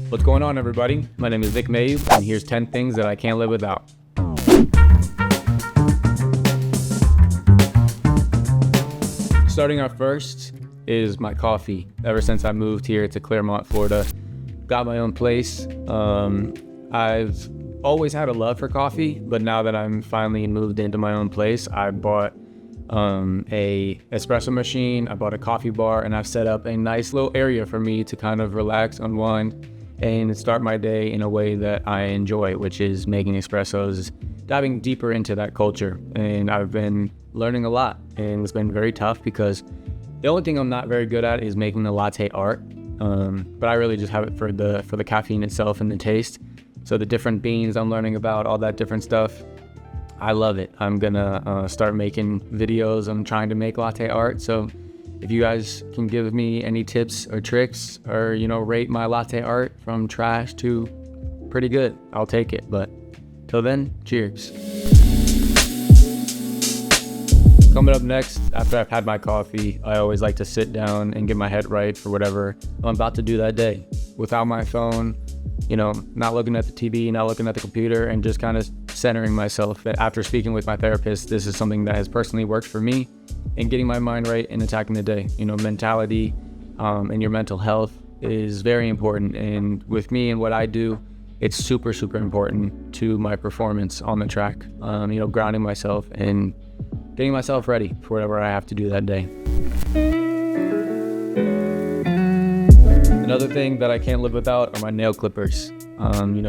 What's going on, everybody? My name is Nick Mayhugh, and here's 10 things that I can't live without. Starting off first is my coffee. Ever since I moved here to Claremont, Florida, got my own place. I've always had a love for coffee, but now that I'm finally moved into my own place, I bought a espresso machine, I bought a coffee bar, and I've set up a nice little area for me to kind of relax, unwind, and start my day in a way that I enjoy, which is making espressos, diving deeper into that culture. And I've been learning a lot, and it's been very tough because the only thing I'm not very good at is making the latte art. But I really just have it for the caffeine itself and the taste. So the different beans I'm learning about, all that different stuff, I love it. I'm gonna start making videos. I'm trying to make latte art. So if you guys can give me any tips or tricks, or rate my latte art from trash to pretty good, I'll take it. But till then, cheers. Coming up next, after I've had my coffee, I always like to sit down and get my head right for whatever I'm about to do that day. Without my phone, not looking at the TV, not looking at the computer, and just kind of centering myself. After speaking with my therapist, this is something that has personally worked for me in getting my mind right and attacking the day. Mentality and your mental health is very important. And with me and what I do, it's super, super important to my performance on the track. Grounding myself and getting myself ready for whatever I have to do that day. Another thing that I can't live without are my nail clippers.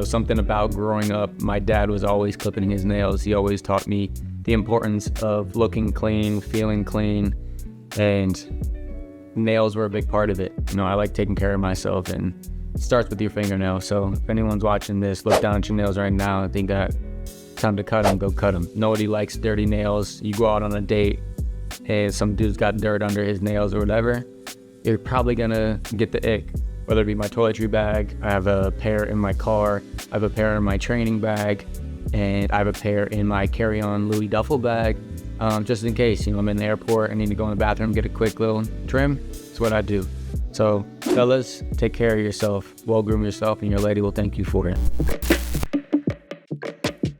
Something about growing up, my dad was always clipping his nails. He always taught me the importance of looking clean, feeling clean, and nails were a big part of it. I like taking care of myself, and it starts with your fingernails. So if anyone's watching this, look down at your nails right now and think that time to cut them, go cut them. Nobody likes dirty nails. You go out on a date and some dude's got dirt under his nails or whatever, you're probably gonna get the ick. Whether it be my toiletry bag, I have a pair in my car, I have a pair in my training bag, and I have a pair in my carry-on Louis duffel bag, just in case, I'm in the airport, I need to go in the bathroom, get a quick little trim. It's what I do. So fellas, take care of yourself, well groom yourself, and your lady will thank you for it.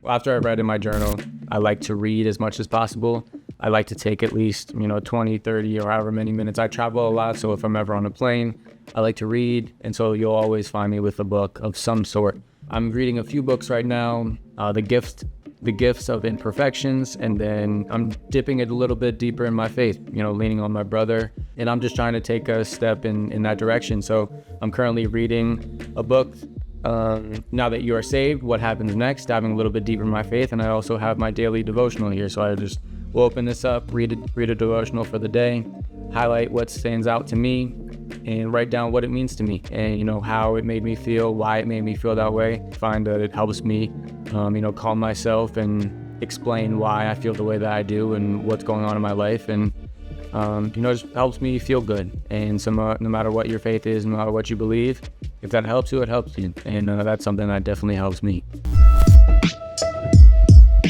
After I read in my journal, I like to read as much as possible. I like to take at least, 20, 30, or however many minutes. I travel a lot, so if I'm ever on a plane, I like to read, and so you'll always find me with a book of some sort. I'm reading a few books right now, The Gifts of Imperfections, and then I'm dipping it a little bit deeper in my faith, leaning on my brother, and I'm just trying to take a step in that direction. So I'm currently reading a book, Now That You Are Saved, What Happens Next, diving a little bit deeper in my faith, and I also have my daily devotional here, so I just will open this up, read a devotional for the day, highlight what stands out to me, and write down what it means to me, and how it made me feel, why it made me feel that way. Find that it helps me, calm myself and explain why I feel the way that I do and what's going on in my life, and just helps me feel good. And so no matter what your faith is, no matter what you believe, if that helps you, it helps you, and that's something that definitely helps me.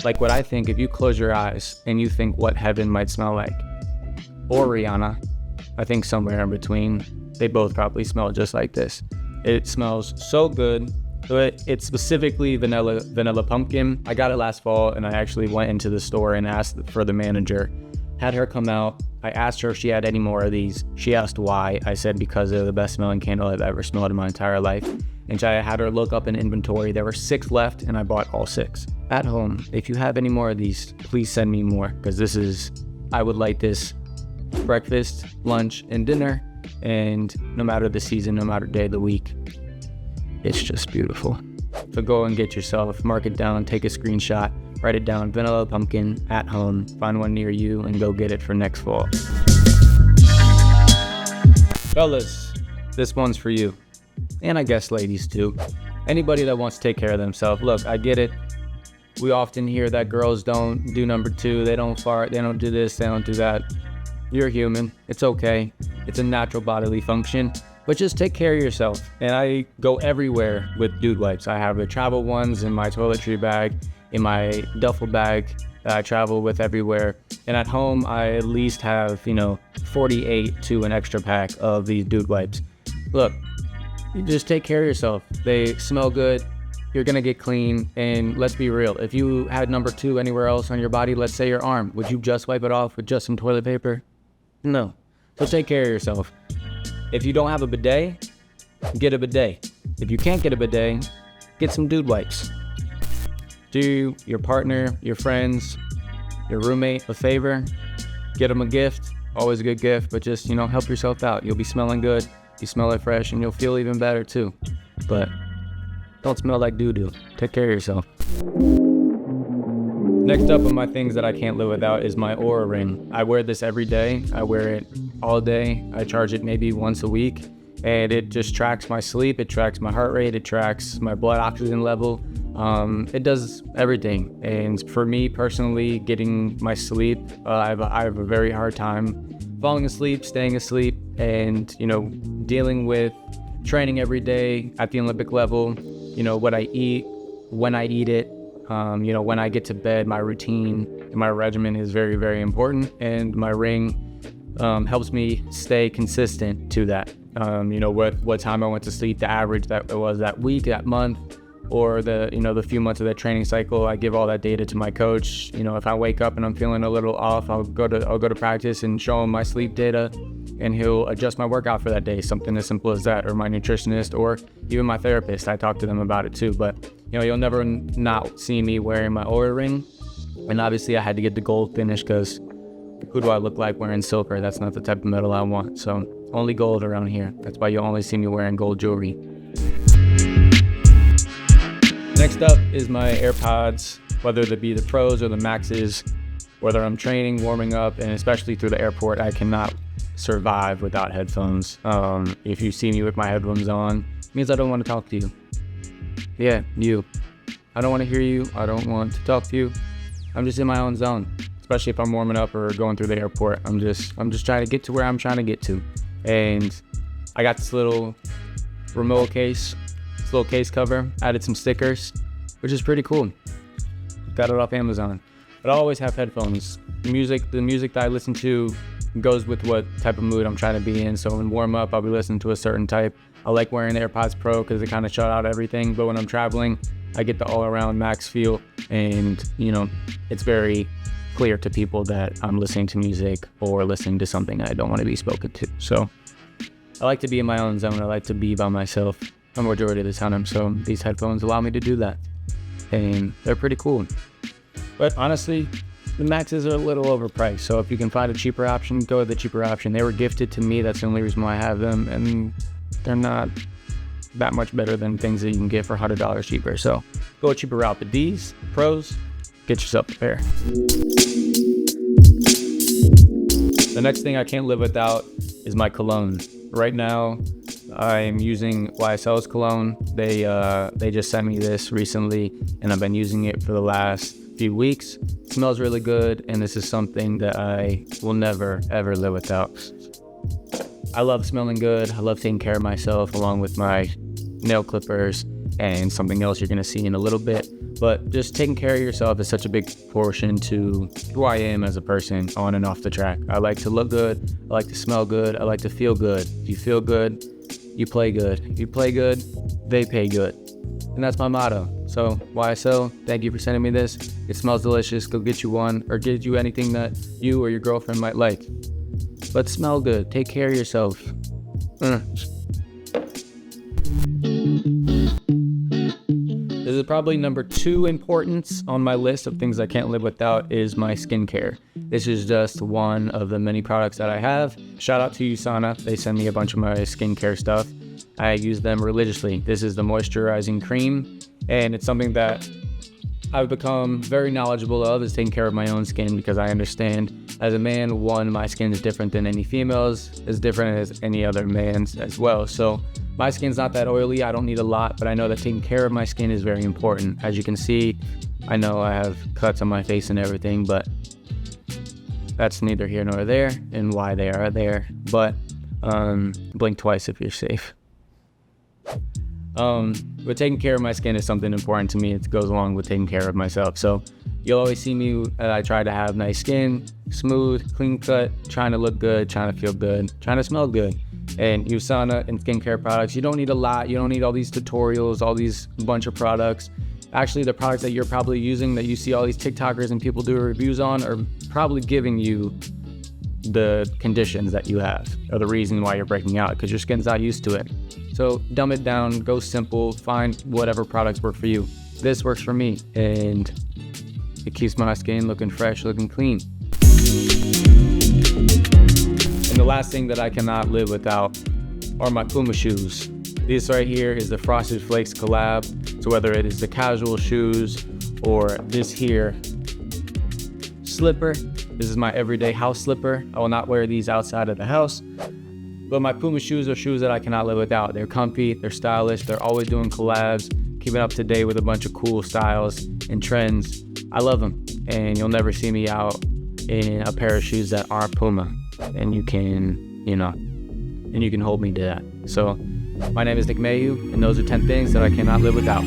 Like what I think, if you close your eyes and you think what heaven might smell like, or Rihanna, I think somewhere in between, they both probably smell just like this. It smells so good. It's specifically vanilla pumpkin. I got it last fall, and I actually went into the store and asked for the manager. Had her come out. I asked her if she had any more of these. She asked why. I said because they're the best smelling candle I've ever smelled in my entire life. And I had her look up in inventory. There were 6 left, and I bought all 6. At home, if you have any more of these, please send me more, because I would light this breakfast, lunch, and dinner, and no matter the season, no matter day of the week, it's just beautiful. So go and get yourself, mark it down, take a screenshot, write it down, vanilla pumpkin at home, find one near you, and go get it for next fall. Fellas, this one's for you. And I guess ladies too. Anybody that wants to take care of themselves. Look, I get it. We often hear that girls don't do number 2, they don't fart, they don't do this, they don't do that. You're human, it's okay. It's a natural bodily function, but just take care of yourself. And I go everywhere with dude wipes. I have the travel ones in my toiletry bag, in my duffel bag, that I travel with everywhere. And at home, I at least have, 48 to an extra pack of these dude wipes. Look, you just take care of yourself. They smell good. You're going to get clean. And let's be real. If you had number 2 anywhere else on your body, let's say your arm, would you just wipe it off with just some toilet paper? No. So take care of yourself. If you don't have a bidet, get a bidet. If you can't get a bidet, get some dude wipes. Do your partner, your friends, your roommate a favor. Get them a gift. Always a good gift, but just, help yourself out. You'll be smelling good. You smell it fresh, and you'll feel even better too. But don't smell like doo-doo. Take care of yourself. Next up on my things that I can't live without is my Oura Ring. I wear this every day. I wear it all day. I charge it maybe once a week, and it just tracks my sleep. It tracks my heart rate. It tracks my blood oxygen level. It does everything. And for me personally, getting my sleep, I have a very hard time falling asleep, staying asleep, and, dealing with training every day at the Olympic level, what I eat, when I eat it, when I get to bed, my routine and my regimen is very, very important. And my ring helps me stay consistent to that. What time I went to sleep, the average that it was that week, that month, or the few months of that training cycle. I give all that data to my coach. If I wake up and I'm feeling a little off, I'll go to practice and show him my sleep data, and he'll adjust my workout for that day. Something as simple as that, or my nutritionist, or even my therapist. I talk to them about it too. But you'll never not see me wearing my Oura Ring. And obviously I had to get the gold finish, because who do I look like wearing silver? That's not the type of medal I want. So only gold around here. That's why you'll only see me wearing gold jewelry. Next up is my Airpods, whether they be the Pros or the Maxes. Whether I'm training, warming up, and especially through the airport, I cannot survive without headphones. If you see me with my headphones on, it means I don't want to talk to you. Yeah, you. I don't want to hear you. I don't want to talk to you. I'm just in my own zone, especially if I'm warming up or going through the airport. I'm just trying to get to where I'm trying to get to. And I got this little remote case, this little case cover, added some stickers, which is pretty cool. Got it off Amazon. But I always have headphones. The music that I listen to goes with what type of mood I'm trying to be in. So in warm up, I'll be listening to a certain type. I like wearing the AirPods Pro because it kind of shut out everything. But when I'm traveling, I get the all around max feel. And, it's very clear to people that I'm listening to music or listening to something I don't want to be spoken to. So I like to be in my own zone. I like to be by myself the majority of the time. So these headphones allow me to do that. And they're pretty cool. But honestly, the Maxes are a little overpriced. So if you can find a cheaper option, go with the cheaper option. They were gifted to me. That's the only reason why I have them. And they're not that much better than things that you can get for $100 cheaper. So go a cheaper route. But these Pros, get yourself a pair. The next thing I can't live without is my cologne. Right now, I'm using YSL's cologne. They just sent me this recently, and I've been using it for the last few weeks. It smells really good, and this is something that I will never, ever live without. I love smelling good. I love taking care of myself, along with my nail clippers and something else you're going to see in a little bit. But just taking care of yourself is such a big portion to who I am as a person on and off the track. I like to look good. I like to smell good. I like to feel good. If you feel good, you play good. If you play good, they pay good. And that's my motto. So YSL, thank you for sending me this. It smells delicious. Go get you one, or get you anything that you or your girlfriend might like. But smell good. Take care of yourself. This is probably number 2 importance on my list of things I can't live without is my skincare. This is just one of the many products that I have. Shout out to USANA. They send me a bunch of my skincare stuff. I use them religiously. This is the moisturizing cream, and it's something that I've become very knowledgeable of, is taking care of my own skin, because I understand as a man, one, my skin is different than any female's, as different as any other man's as well. So my skin's not that oily. I don't need a lot, but I know that taking care of my skin is very important. As you can see, I know I have cuts on my face and everything, but that's neither here nor there and why they are there. But blink twice if you're safe. But taking care of my skin is something important to me. It goes along with taking care of myself. So, You'll always see me, I try to have nice skin, smooth, clean cut, trying to look good, trying to feel good, trying to smell good. And USANA and skincare products, you don't need a lot. You don't need all these tutorials, all these bunch of products. Actually, the products that you're probably using that you see all these TikTokers and people do reviews on are probably giving you the conditions that you have, or the reason why you're breaking out, because your skin's not used to it. So dumb it down, go simple, find whatever products work for you. This works for me, and it keeps my skin looking fresh, looking clean. And the last thing that I cannot live without are my Puma shoes. This right here is the Frosted Flakes collab. So whether it is the casual shoes or this here slipper, this is my everyday house slipper. I will not wear these outside of the house. But my Puma shoes are shoes that I cannot live without. They're comfy, they're stylish, they're always doing collabs, keeping up to date with a bunch of cool styles and trends. I love them, and you'll never see me out in a pair of shoes that aren't Puma. And you can, and you can hold me to that. So my name is Nick Mayhugh, and those are 10 things that I cannot live without.